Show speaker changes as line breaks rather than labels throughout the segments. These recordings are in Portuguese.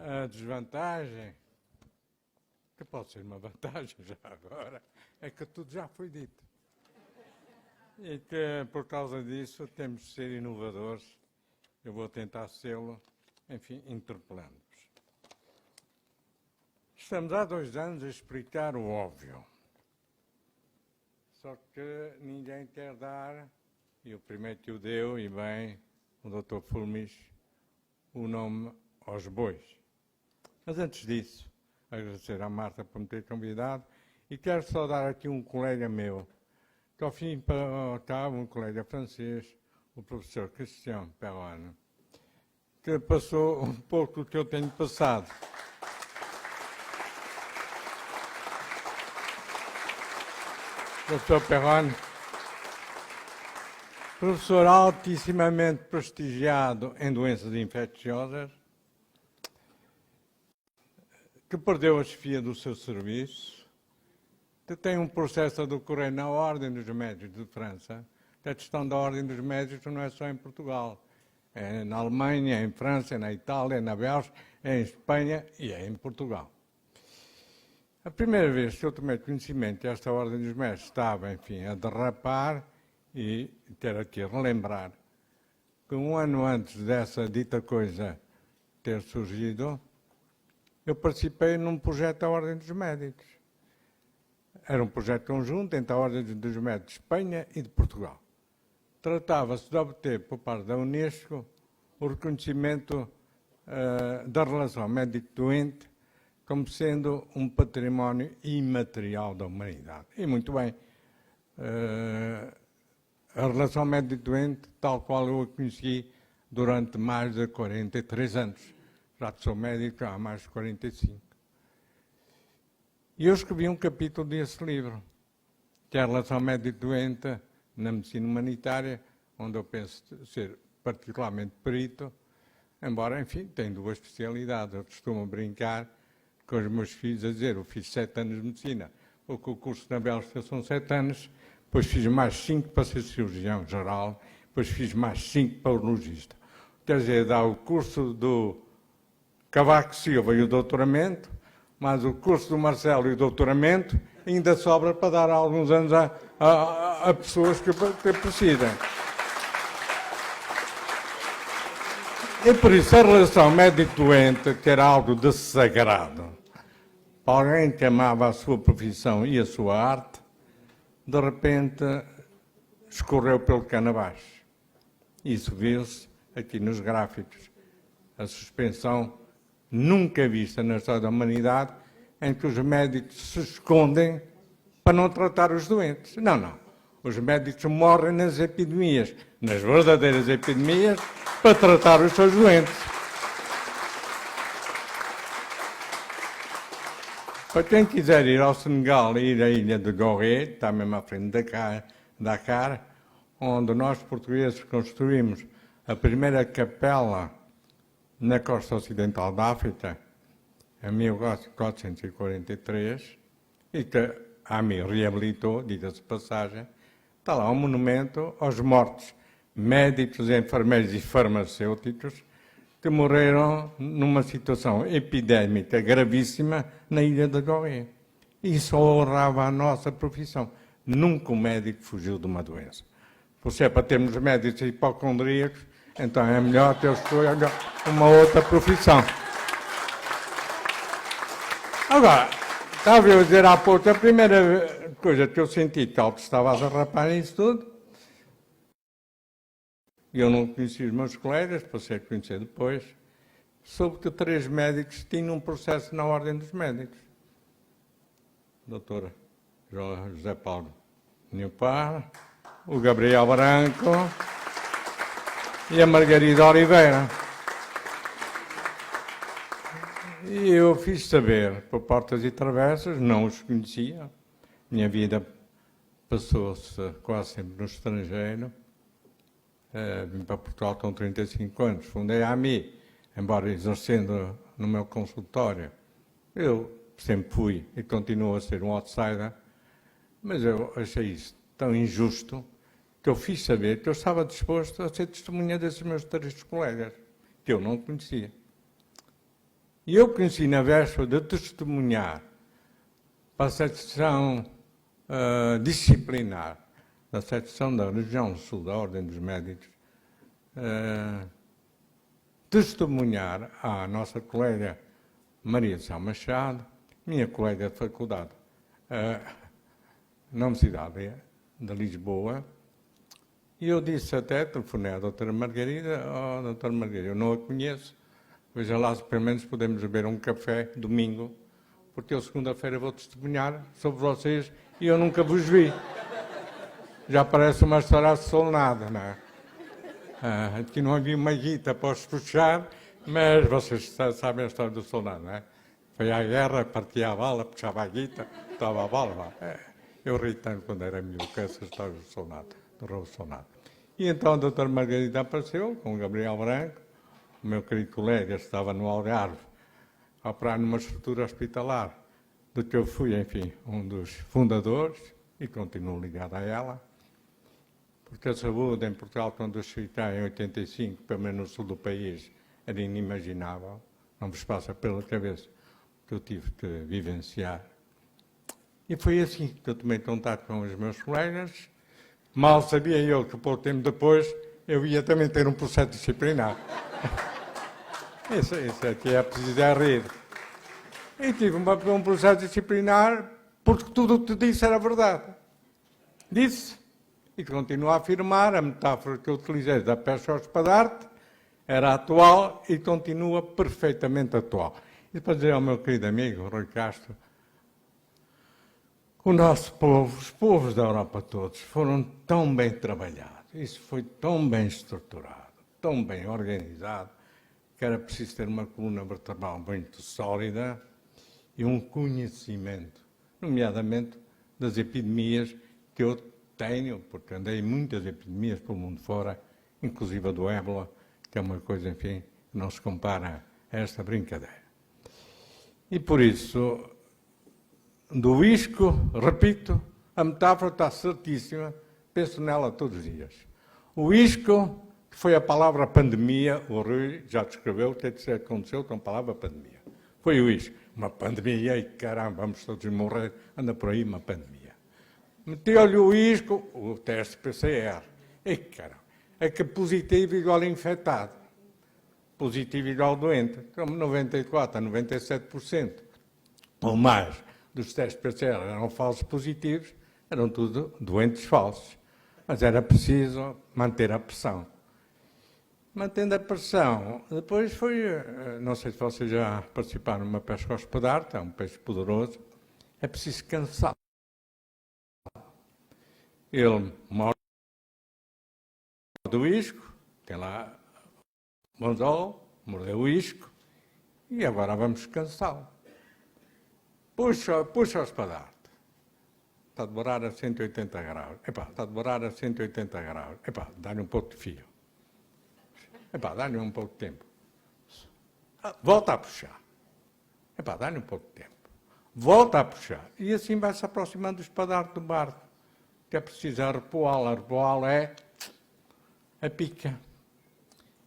A desvantagem, que pode ser uma vantagem já agora, é que tudo já foi dito. E que, por causa disso, temos de ser inovadores. Eu vou tentar sê-lo, enfim, interpelando-vos. Estamos há 2 anos a explicar o óbvio. Só que ninguém quer dar, e o primeiro que o deu, e bem, o Dr. Fulmis, o nome aos bois. Mas antes disso, agradecer à Marta por me ter convidado e quero saudar aqui um colega meu, que ao fim estava um colega francês, o professor Christian Perron, que passou um pouco o que eu tenho passado. Professor Perron, professor altissimamente prestigiado em doenças infecciosas, que perdeu a chefia do seu serviço, que tem um processo a decorrer na Ordem dos Médicos de França. A questão da Ordem dos Médicos não é só em Portugal. É na Alemanha, é em França, é na Itália, é na Bélgica, é em Espanha e é em Portugal. A primeira vez que eu tomei conhecimento que esta Ordem dos Médicos estava, enfim, a derrapar, e quero aqui relembrar que 1 ano antes dessa dita coisa ter surgido, eu participei num projeto da Ordem dos Médicos. Era um projeto conjunto entre a Ordem dos Médicos de Espanha e de Portugal. Tratava-se de obter, por parte da Unesco, o reconhecimento da relação médico-doente como sendo um património imaterial da humanidade. E muito bem, a relação médico-doente, tal qual eu a conheci durante mais de 43 anos. Já que sou médico há mais de 45. E eu escrevi um capítulo desse livro, que é a relação médico-doente na medicina humanitária, onde eu penso ser particularmente perito, embora, enfim, tenho 2 especialidades. Eu costumo brincar com os meus filhos a dizer, eu fiz 7 anos de medicina, porque o curso na Bélgica são 7 anos, depois fiz mais 5 para ser cirurgião geral, depois fiz mais 5 para urologista. Quer dizer, dá o curso do Cavaco Silva e o doutoramento, mas o curso do Marcelo e o doutoramento ainda sobra para dar alguns anos a pessoas que precisam. E por isso a relação médico-doente, que era algo de sagrado, para alguém que amava a sua profissão e a sua arte, de repente escorreu pelo cano abaixo. Isso viu-se aqui nos gráficos. A suspensão nunca vista na história da humanidade, em que os médicos se escondem para não tratar os doentes. Não. Os médicos morrem nas epidemias, nas verdadeiras epidemias, para tratar os seus doentes. Para quem quiser ir ao Senegal e ir à ilha de Gorée, está mesmo à frente de Dakar, onde nós portugueses construímos a primeira capela na costa ocidental da África, em 1443, e que a mim reabilitou, diga-se de passagem, está lá um monumento aos mortos médicos, enfermeiros e farmacêuticos que morreram numa situação epidémica gravíssima na ilha de Gorée. Isso honrava a nossa profissão. Nunca um médico fugiu de uma doença. Se é para termos médicos hipocondríacos, então é melhor ter escolhido uma outra profissão. Agora, estava eu a dizer há pouco, a primeira coisa que eu senti que algo estava a derrapar nisso tudo, eu não conheci os meus colegas, passei a conhecer depois, soube que 3 médicos tinham um processo na Ordem dos Médicos. Doutor José Paulo Nilpar, o Gabriel Branco e a Margarida Oliveira. E eu fiz saber, por portas e travessas, não os conhecia. Minha vida passou-se quase sempre no estrangeiro. Vim para Portugal com 35 anos, fundei a AMI, embora exercendo no meu consultório. Eu sempre fui e continuo a ser um outsider, mas eu achei isso tão injusto que eu fiz saber que eu estava disposto a ser testemunha desses meus 3 colegas, que eu não conhecia. E eu conheci na véspera de testemunhar para a secção disciplinar da secção da região sul da Ordem dos Médicos, testemunhar à nossa colega Maria de São Machado, minha colega de faculdade, na Universidade de Lisboa, e eu disse até, telefonei à doutora Margarida, doutora Margarida, eu não a conheço, veja lá se pelo menos podemos beber um café domingo, porque eu segunda-feira vou testemunhar sobre vocês e eu nunca vos vi. Já parece uma história assolnada, não é? Aqui não havia uma guita para os puxar, mas vocês sabem a história do soldado, não é? Foi à guerra, partia a bala, puxava a guita, estava a bala. Eu ri tanto quando era miúdo com essa história do soldado, do Raul Soldado. E então a doutora Margarida apareceu com o Gabriel Branco, o meu querido colega estava no Algarve, a operar numa estrutura hospitalar, do que eu fui, enfim, um dos fundadores e continuo ligado a ela. Porque a saúde em Portugal, quando eu cheguei cá em 85, pelo menos no sul do país, era inimaginável. Não vos passa pela cabeça que eu tive que vivenciar. E foi assim que eu tomei contato com os meus colegas. Mal sabia eu que, pouco tempo depois, eu ia também ter um processo disciplinar. Isso aqui é preciso rir. E tive um processo disciplinar porque tudo o que te disse era verdade. Disse. E continuo a afirmar, a metáfora que eu utilizei da pesca ao espadarte era atual e continua perfeitamente atual. E para dizer ao meu querido amigo, Rui Castro, o nosso povo, os povos da Europa todos, foram tão bem trabalhados, isso foi tão bem estruturado, tão bem organizado, que era preciso ter uma coluna vertebral muito sólida e um conhecimento, nomeadamente das epidemias que eu tenho, porque andei em muitas epidemias pelo mundo fora, inclusive a do ébola, que é uma coisa, enfim, que não se compara a esta brincadeira. E por isso, do isco, repito, a metáfora está certíssima, penso nela todos os dias. O isco, que foi a palavra pandemia, o Rui já descreveu o que é que aconteceu com a palavra pandemia. Foi o isco. Uma pandemia, e caramba, vamos todos morrer, anda por aí uma pandemia. Meteu-lhe o isco, o teste PCR. E caramba, é que positivo igual a infectado. Positivo igual doente. Como 94% a 97% ou mais dos testes PCR eram falsos positivos, eram tudo doentes falsos. Mas era preciso manter a pressão. Mantendo a pressão, depois foi, não sei se vocês já participaram numa pesca ao espadarte, é um peixe poderoso, é preciso cansar. Ele morde o isco, tem lá o anzol, mordeu o isco, e agora vamos cansá-lo. Puxa o espadarte. Está a demorar a 180 graus. Está a demorar a 180 graus. Dá-lhe um pouco de fio. Dá-lhe um pouco de tempo. Volta a puxar. Dá-lhe um pouco de tempo. Volta a puxar. E assim vai-se aproximando do espadarte do barco. Que é preciso arrepoá-lo. Arrepoá-lo é a pica.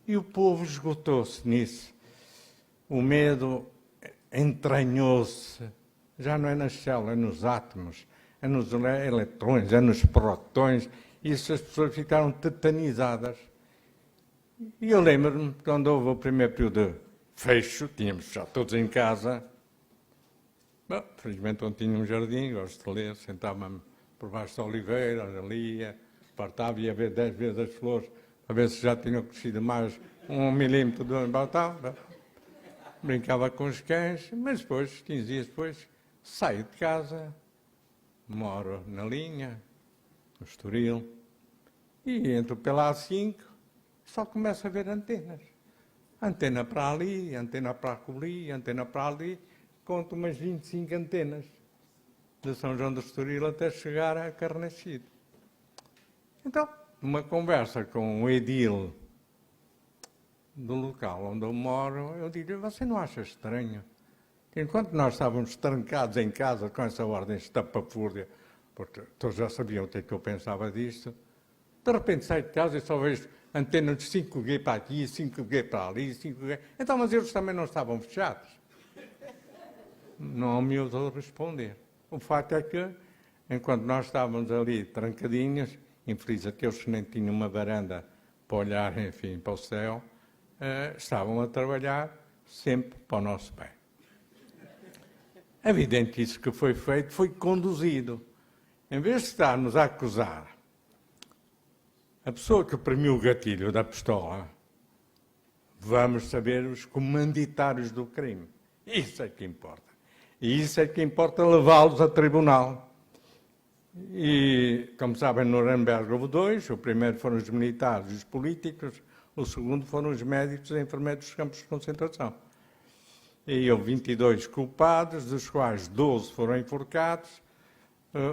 E o povo esgotou-se nisso. O medo entranhou-se. Já não é nas células, é nos átomos, é nos eletrões, é nos prótons. E as pessoas ficaram tetanizadas. E eu lembro-me, quando houve o primeiro período de fecho, tínhamos já todos em casa. Bom, felizmente não tinha um jardim, gosto de ler, sentava-me por baixo da oliveira, lia, partava e ia ver 10 vezes as flores, para ver se já tinham crescido mais 1 milímetro de batata. Brincava com os cães, mas depois, 15 dias depois, saio de casa, moro na linha, no Estoril, e entro pela A5, só começo a ver antenas. Antena para ali, antena para ali, antena para ali, conto umas 25 antenas, de São João do Estoril até chegar a Carnaxide. Então, numa conversa com o edil do local onde eu moro, eu digo, você não acha estranho? Enquanto nós estávamos trancados em casa com essa ordem estapafúrdia, porque todos já sabiam o que é que eu pensava disto, de repente saio de casa e só vejo antenas de 5G para aqui, 5G para ali, 5G. Então, mas eles também não estavam fechados. não me ousou responder. O facto é que, enquanto nós estávamos ali trancadinhos, infeliz aqueles que nem tinham uma varanda para olhar, enfim, para o céu, estavam a trabalhar sempre para o nosso bem. É evidente que isso que foi feito foi conduzido. Em vez de estarmos a acusar a pessoa que premiu o gatilho da pistola, vamos saber os comanditários do crime. Isso é que importa. E isso é que importa levá-los a tribunal. E, como sabem, no Nuremberg houve dois. O primeiro foram os militares e os políticos. O segundo foram os médicos e enfermeiros dos campos de concentração. E houve 22 culpados, dos quais 12 foram enforcados,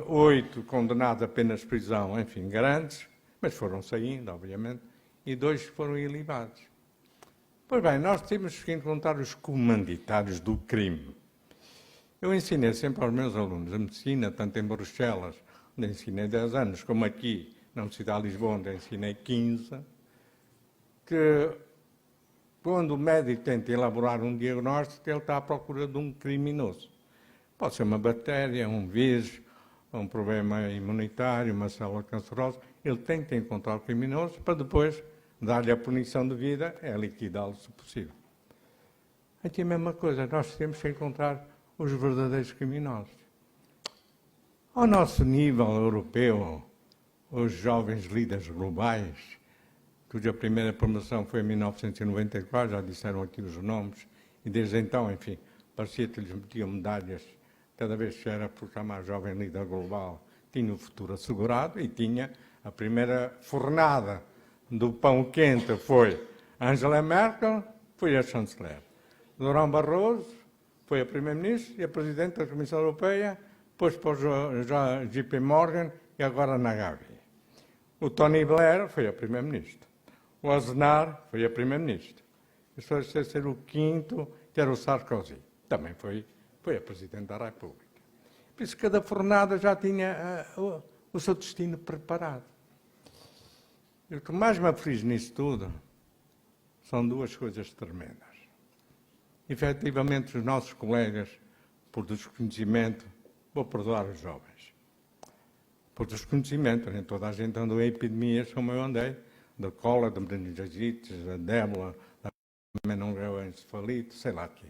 8 condenados a apenas prisão, enfim, grandes, mas foram saindo, obviamente, e 2 foram ilibados. Pois bem, nós temos que encontrar os comanditários do crime. Eu ensinei sempre aos meus alunos a medicina, tanto em Bruxelas, onde ensinei 10 anos, como aqui, na Universidade de Lisboa, onde ensinei 15, que quando o médico tenta elaborar um diagnóstico, ele está à procura de um criminoso. Pode ser uma bactéria, um vírus, um problema imunitário, uma célula cancerosa. Ele tem que encontrar o criminoso para depois dar-lhe a punição devida, é liquidá-lo se possível. Aqui é a mesma coisa, nós temos que encontrar os verdadeiros criminosos. Ao nosso nível europeu, os jovens líderes globais, cuja primeira promoção foi em 1994, já disseram aqui os nomes, e desde então, enfim, parecia que lhes metiam medalhas, cada vez que era proclamar jovem líder global, tinha o futuro assegurado e tinha a primeira fornada do pão quente foi Angela Merkel, foi a chanceler. Durão Barroso foi a primeira-ministra e a presidente da Comissão Europeia, depois para o JP Morgan e agora na Gavi. O Tony Blair foi a primeira-ministra. O Aznar foi a primeira-ministra. Isso vai ser o quinto, que era o Sarkozy. Também foi a Presidente da República. Por isso, cada fornada já tinha o seu destino preparado. E o que mais me aflige nisso tudo são duas coisas tremendas. Efetivamente, os nossos colegas, por desconhecimento, vou perdoar os jovens, por desconhecimento, nem toda a gente andou em epidemias como eu andei, da cola, da meningite, da ébola, da meningoencefalite, sei lá o quê.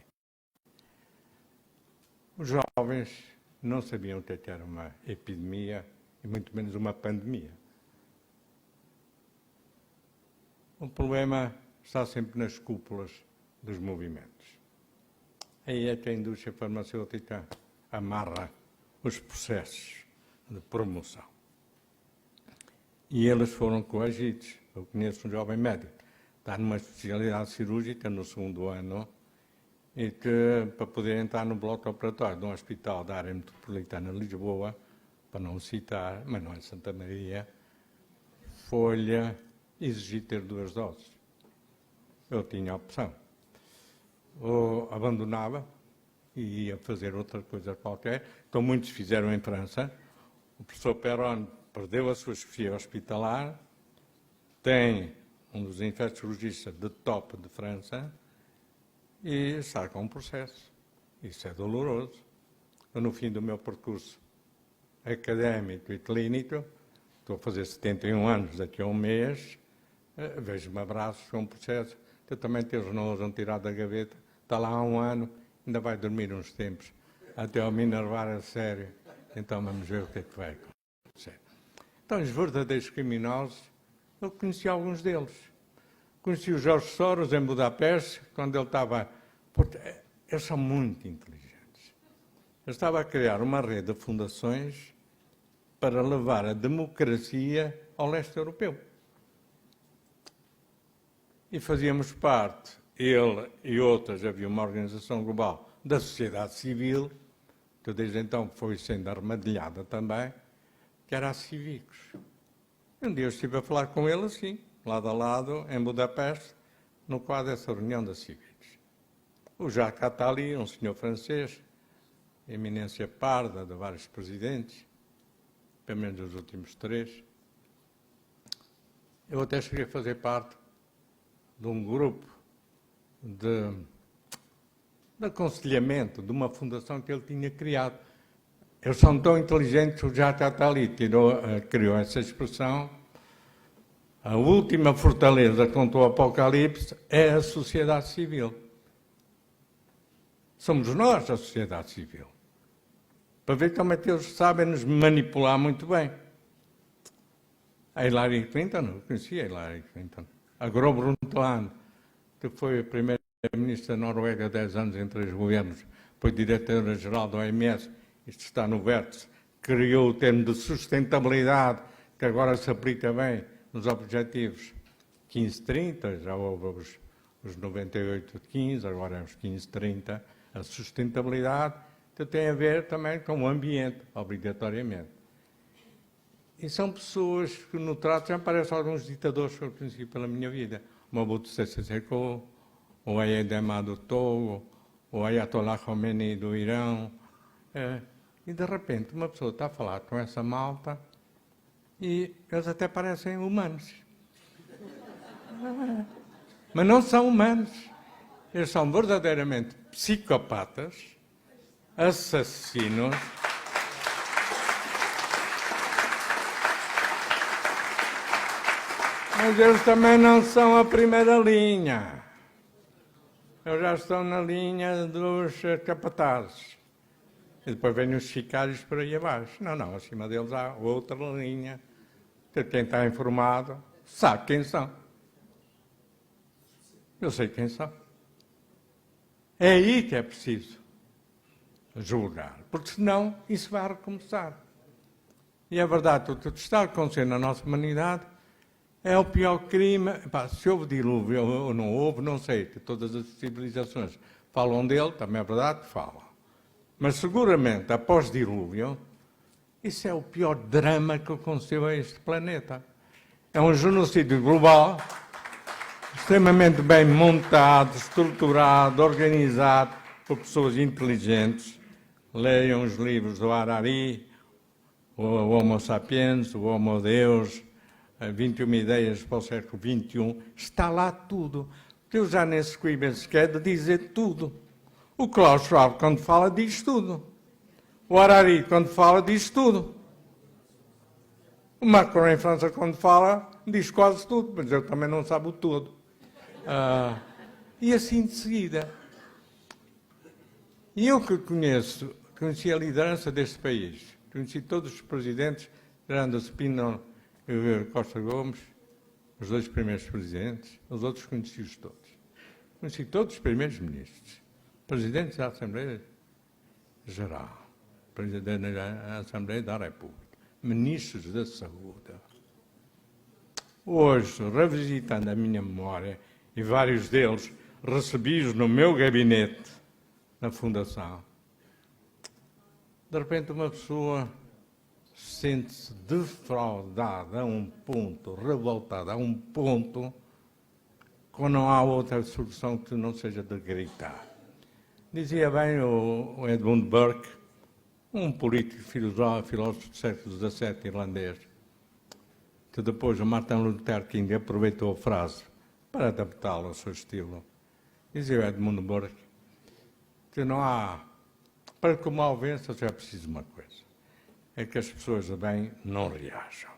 Os jovens não sabiam o que era uma epidemia e muito menos uma pandemia. O problema está sempre nas cúpulas dos movimentos. Aí é que a indústria farmacêutica amarra os processos de promoção. E eles foram coagidos. Eu conheço um jovem médico, está numa especialidade cirúrgica no segundo ano, e que, para poder entrar no bloco operatório de um hospital da área metropolitana de Lisboa, para não citar, mas não é Santa Maria, foi-lhe exigir ter 2 doses. Eu tinha a opção. Ou abandonava e ia fazer outra coisa qualquer, como muitos fizeram em França. O professor Perron perdeu a sua chefia hospitalar, tem um dos infectologistas de top de França e está com um processo. Isso é doloroso. Eu, no fim do meu percurso académico e clínico, estou a fazer 71 anos daqui a um mês, vejo-me abraços com um processo que eu também eles não ousam tirar da gaveta, está lá há um ano, ainda vai dormir uns tempos, até ao me enervar a sério. Então vamos ver o que é que vai acontecer. Então, os verdadeiros criminosos, eu conheci alguns deles. Conheci o Jorge Soros em Budapeste, quando ele estava... Porque eles são muito inteligentes. Ele estava a criar uma rede de fundações para levar a democracia ao leste europeu. E fazíamos parte, ele e outras, havia uma organização global da sociedade civil, que desde então foi sendo armadilhada também, que era a Cívicos. E um dia eu estive a falar com ele assim, lado a lado, em Budapeste, no quadro dessa reunião da Cívicos. O Jacques Attali, um senhor francês, eminência parda de vários presidentes, pelo menos dos últimos 3. Eu até cheguei a fazer parte de um grupo de de aconselhamento de uma fundação que ele tinha criado. Eles são tão inteligentes que o Jacques Attali criou essa expressão. A última fortaleza contra o apocalipse é a sociedade civil. Somos nós a sociedade civil. Para ver como é que eles sabem nos manipular muito bem. A Hillary Clinton, eu conhecia a Hillary Clinton. A Gro Brundtland, que foi a primeira-ministra da Noruega 10 anos em 3 governos, foi diretora-geral da OMS, isto está no vértice, criou o termo de sustentabilidade, que agora se aplica bem nos objetivos 15-30, já houve os 98-15, agora é os 15-30, a sustentabilidade, que tem a ver também com o ambiente, obrigatoriamente. E são pessoas que no trato já parecem alguns ditadores que eu conheci pela minha vida. O Mobutu Sese Seko, o Ayedema do Togo, o Ayatollah Khomeini do Irão. E de repente uma pessoa está a falar com essa malta e eles até parecem humanos. Mas não são humanos. Eles são verdadeiramente psicopatas, assassinos. Mas eles também não são a primeira linha. Eles já estão na linha dos capatazes. E depois vêm os sicários por aí abaixo. Não, acima deles há outra linha. Que quem está informado sabe quem são. Eu sei quem são. É aí que é preciso julgar. Porque senão isso vai recomeçar. E é verdade, o que está acontecendo na nossa humanidade é o pior crime. Se houve dilúvio ou não houve, não sei, que todas as civilizações falam dele, também é verdade que falam. Mas seguramente, após dilúvio, isso é o pior drama que aconteceu a este planeta. É um genocídio global, extremamente bem montado, estruturado, organizado por pessoas inteligentes. Leiam os livros do Harari, o Homo Sapiens, o Homo Deus, 21 ideias para o século XXI, está lá tudo. Eu já nem se cuido sequer de dizer tudo. O Klaus Schwab, quando fala, diz tudo. O Harari, quando fala, diz tudo. O Macron, em França, quando fala, diz quase tudo, mas ele também não sabe o todo. E assim de seguida. E eu que conheci a liderança deste país, conheci todos os presidentes, Miranda Spindler e Costa Gomes, os 2 primeiros presidentes, os outros conheci-os todos. Conheci todos os primeiros ministros, presidentes da Assembleia Geral, presidente da Assembleia da República, ministros da Saúde. Hoje, revisitando a minha memória, e vários deles recebi-os no meu gabinete, na Fundação, de repente uma pessoa sente-se defraudada a um ponto, revoltada a um ponto, quando não há outra solução que não seja de gritar. Dizia bem o Edmund Burke, um político filósofo do século XVII irlandês, que depois o Martin Luther King aproveitou a frase para adaptá-la ao seu estilo. Dizia o Edmund Burke que não há, para que o mal vença, só é preciso uma coisa, é que as pessoas de bem não reajam.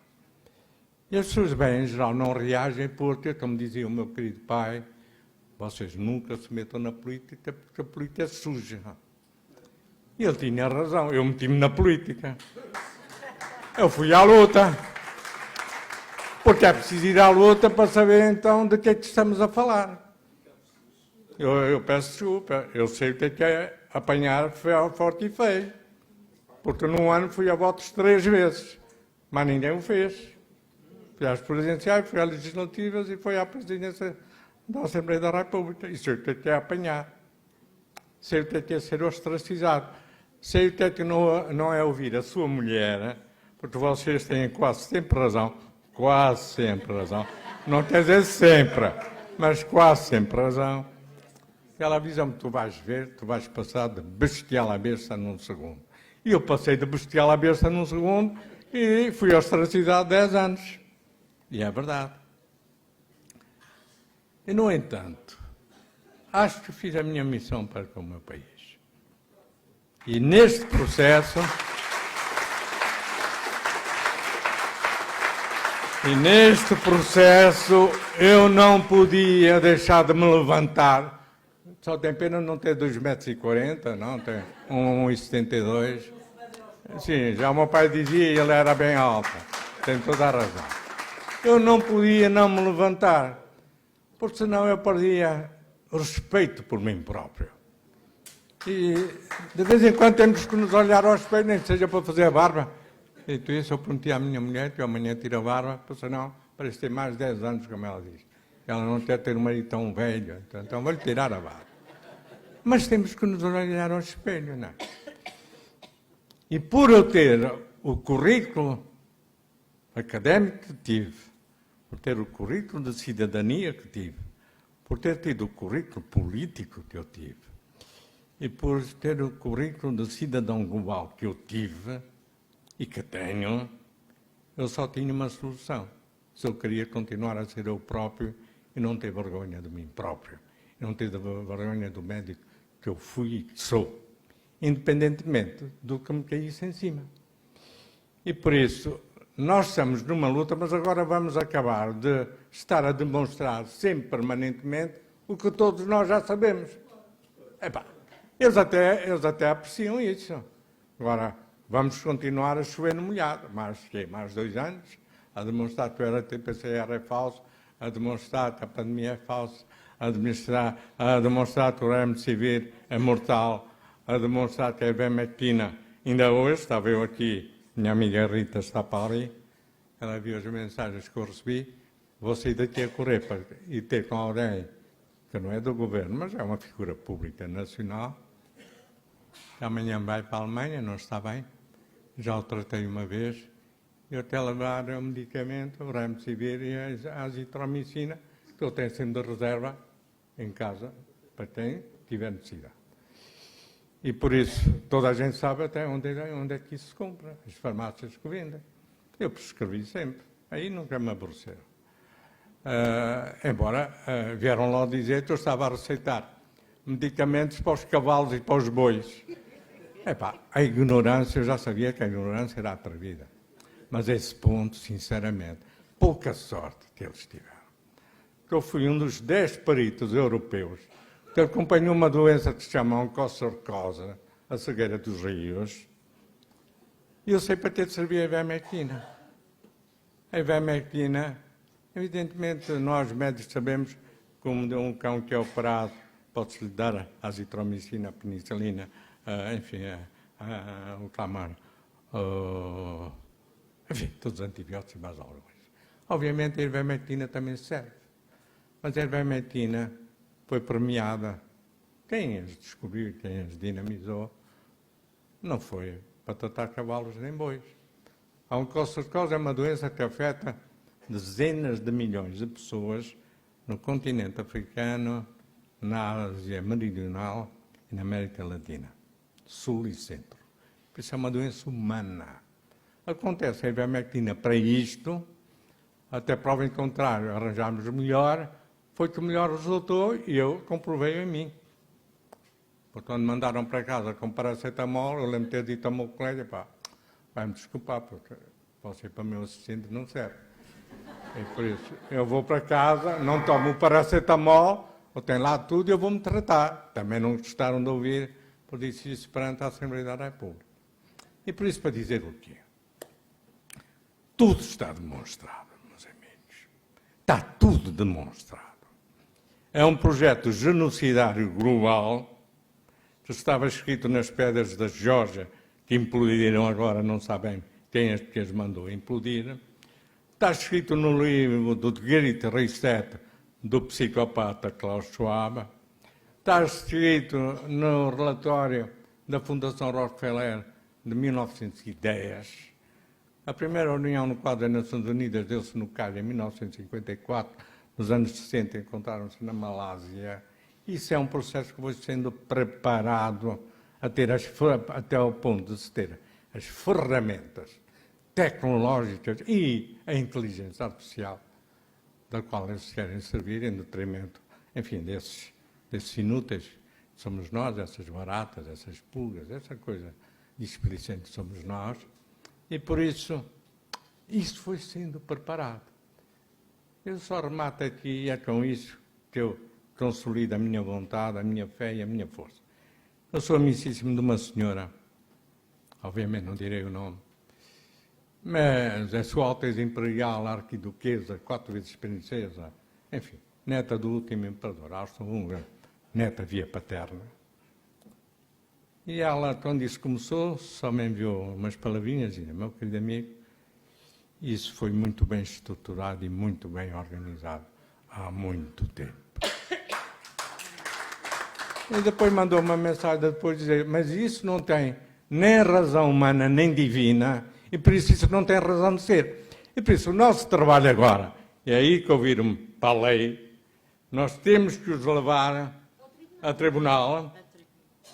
E as pessoas de bem, em geral, não reagem porque, como dizia o meu querido pai, vocês nunca se metam na política porque a política é suja. E ele tinha razão, eu meti-me na política. Eu fui à luta. Porque é preciso ir à luta para saber, então, de que é que estamos a falar. Eu peço desculpa, eu sei o que é apanhar forte e feio. Porque num ano fui a votos 3 vezes, mas ninguém o fez. Fui às presidenciais, fui às legislativas e fui à presidência da Assembleia da República. E sei o que é apanhar. Sei o que é ser ostracizado. Sei o que não é ouvir a sua mulher, porque vocês têm quase sempre razão. Quase sempre razão. Não quer dizer sempre, mas quase sempre razão. Ela avisa-me, tu vais ver, tu vais passar de bestial à besta num segundo. E eu passei de bestial à besta num segundo e fui ostracizado 10 anos. E é verdade. E, no entanto, acho que fiz a minha missão para com o meu país. E neste processo... eu não podia deixar de me levantar. Só tem pena não ter 2,40 m, não, tem 1,72 m. Sim, já o meu pai dizia, ele era bem alto. Tem toda a razão. Eu não podia não me levantar, porque senão eu perdia respeito por mim próprio. E de vez em quando temos que nos olhar ao espelho, nem que seja para fazer a barba. E tu isso eu prometi à minha mulher que eu amanhã tiro a barba, porque senão parece ter mais de 10 anos, como ela diz. Ela não quer ter um marido tão velho, então vou-lhe tirar a barba. Mas temos que nos olhar ao espelho, não é? E por eu ter o currículo académico que tive, por ter o currículo de cidadania que tive, por ter tido o currículo político que eu tive, e por ter o currículo de cidadão global que eu tive, e que tenho, eu só tinha uma solução. Se eu queria continuar a ser eu próprio e não ter vergonha de mim próprio, e não ter vergonha do médico que eu fui e que sou, independentemente do que me caísse em cima. E por isso, nós estamos numa luta, mas agora vamos acabar de estar a demonstrar sempre, permanentemente, o que todos nós já sabemos. Epá, eles até apreciam isso. Agora, vamos continuar a chover no molhado, mais 2 anos, a demonstrar que o RT-PCR é falso, a demonstrar que a pandemia é falsa, a demonstrar que o remdesivir é mortal, a demonstrar que a ivermectina, ainda hoje, estava eu aqui, minha amiga Rita está para ali, ela viu as mensagens que eu recebi, vou sair daqui a correr para ir ter com alguém que não é do governo, mas é uma figura pública nacional, amanhã vai para a Alemanha, não está bem, já o tratei uma vez, e até levar o medicamento, o remdesivir e a azitromicina, que eu tenho sempre de reserva em casa, para quem tiver necessidade. E por isso, toda a gente sabe até onde é que isso se compra, as farmácias que vendem. Eu prescrevi sempre, aí nunca me aborreceram. Embora vieram logo dizer que eu estava a receitar medicamentos para os cavalos e para os bois. Epá, a ignorância, eu já sabia que a ignorância era atrevida. Mas a esse ponto, sinceramente, pouca sorte que eles tiveram. Que eu fui um dos 10 peritos europeus que acompanhou uma doença que se chama oncocercose, a cegueira dos rios, e eu sei para que servia a ivermectina. A ivermectina, evidentemente, nós médicos sabemos como de um cão que é operado, pode-se lhe dar a azitromicina, a penicilina, enfim, o clamar, enfim, todos os antibióticos e mais alguns. Obviamente a ivermectina também serve, mas a ivermectina foi premiada. Quem as descobriu, quem as dinamizou, não foi para tratar cavalos nem bois. A oncocercose é uma doença que afeta dezenas de milhões de pessoas no continente africano, na Ásia Meridional e na América Latina, Sul e Centro. Por isso é uma doença humana. Acontece a ivermectina para isto, até prova em contrário, arranjámos melhor, foi que melhor resultou e eu comprovei em mim. Portanto, mandaram para casa com paracetamol, eu lembro de ter dito ao meu colega, pá, vai-me desculpar, porque você para o meu assistente não serve. E por isso, eu vou para casa, não tomo o paracetamol, eu tenho lá tudo e eu vou-me tratar. Também não gostaram de ouvir, por disse isso perante a Assembleia da República. E por isso, para dizer o quê? Tudo está demonstrado, meus amigos. Está tudo demonstrado. É um projeto genocidário global que estava escrito nas pedras da Geórgia, que implodiram agora, não sabem quem é que as mandou implodir. Está escrito no livro do Great Reset, do psicopata Klaus Schwab. Está escrito no relatório da Fundação Rockefeller de 1910. A primeira reunião no quadro das Nações Unidas deu-se no Cairo em 1954. Nos anos 60 encontraram-se na Malásia. Isso é um processo que foi sendo preparado até ao ponto de se ter as ferramentas tecnológicas e a inteligência artificial da qual eles querem servir em detrimento, enfim, desses desses inúteis, somos nós, essas baratas, essas pulgas, essa coisa displicente somos nós, e por isso, isso foi sendo preparado. Eu só remato aqui, e é com isso que eu consolido a minha vontade, a minha fé e a minha força. Eu sou amicíssimo de uma senhora, obviamente não direi o nome, mas a Sua Alteza Imperial Arquiduquesa, 4 vezes princesa, enfim, neta do último imperador austro-húngaro, neta via paterna. E ela, quando isso começou, só me enviou umas palavrinhas e disse: meu querido amigo, isso foi muito bem estruturado e muito bem organizado há muito tempo. E depois mandou uma mensagem depois dizer: mas isso não tem nem razão humana nem divina, e por isso não tem razão de ser. E por isso o nosso trabalho agora, é aí que eu viro-me para a lei, nós temos que os levar a tribunal,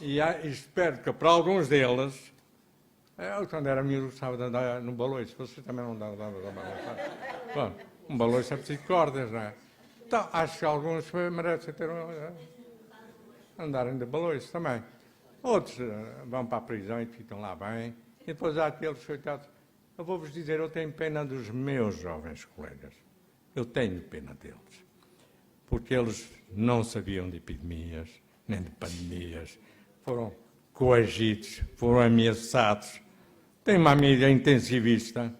e espero que para alguns deles, eu quando era miúdo gostava de andar no baloiço, você também não andava no baloiço. Bom, um baloiço é preciso cordas, não é? Então, acho que alguns merecem ter andarem de baloiço também. Outros vão para a prisão e ficam lá bem. E depois há aqueles coitados. Eu vou-vos dizer, eu tenho pena dos meus jovens colegas. Eu tenho pena deles. Porque eles não sabiam de epidemias, nem de pandemias. Foram coagidos, foram ameaçados. Tenho uma amiga intensivista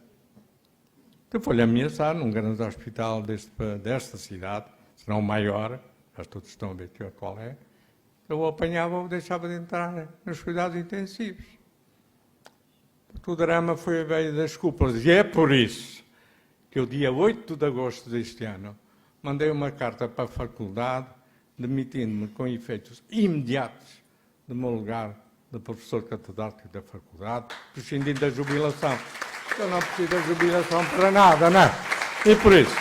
que foi-lhe ameaçar num grande hospital desta cidade, se não o maior, já todos estão a ver qual é. Eu o apanhava ou deixava de entrar nos cuidados intensivos. O drama veio das cúpulas. E é por isso que o dia 8 de agosto deste ano mandei uma carta para a faculdade demitindo-me com efeitos imediatos do meu lugar de professor catedrático da faculdade, prescindindo da jubilação. Eu não preciso da jubilação para nada, não é? E por isso,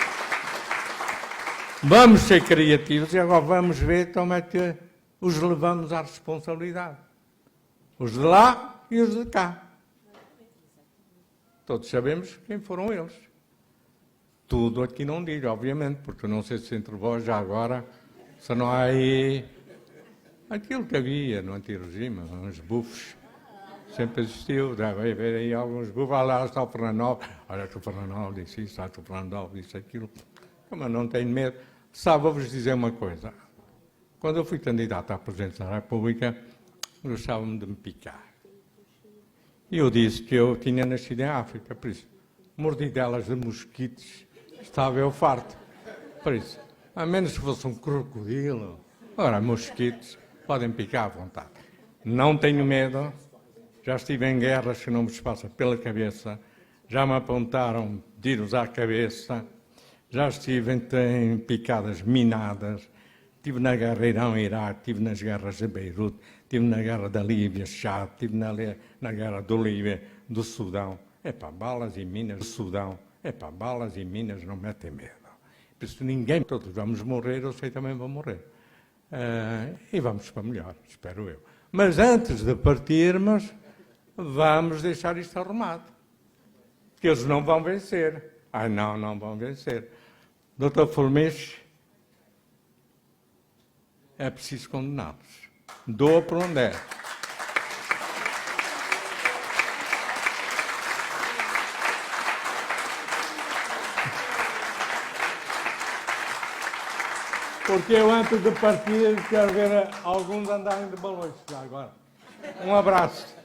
vamos ser criativos e agora vamos ver como é que os levamos à responsabilidade. Os de lá e os de cá. Todos sabemos quem foram eles. Tudo aqui não digo, obviamente, porque eu não sei se entre vós já agora, se não há aí aquilo que havia no antirregime, uns bufos. Sempre existiu, deve haver aí alguns bufos. Lá está o Fernando, olha que o Fernando disse isso, olha que o Fernando disse aquilo. Como eu não tenho medo, sabe, vou-vos dizer uma coisa. Quando eu fui candidato à presidência da República, gostavam de me picar. E eu disse que eu tinha nascido em África, por isso, mordidelas de mosquitos, estava eu farto. Por isso, a menos que fosse um crocodilo, ora, mosquitos, podem picar à vontade. Não tenho medo, já estive em guerras que não vos passa pela cabeça, já me apontaram tiros à cabeça, já estive em picadas minadas, estive na guerra Irão-Iraque, estive nas guerras de Beirute, estive na guerra da Líbia, Chad, estive na guerra do Líbia, do Sudão. Balas e minas do Sudão. Balas e minas não metem medo. Por isso ninguém, todos vamos morrer, eu sei também vou morrer. E vamos para melhor, espero eu. Mas antes de partirmos, vamos deixar isto arrumado. Que eles não vão vencer. Não vão vencer. Dr. Fulmich, é preciso condená-los. Doa por onde é. Porque eu, antes de partir, quero ver alguns andarem de balões já agora. Um abraço.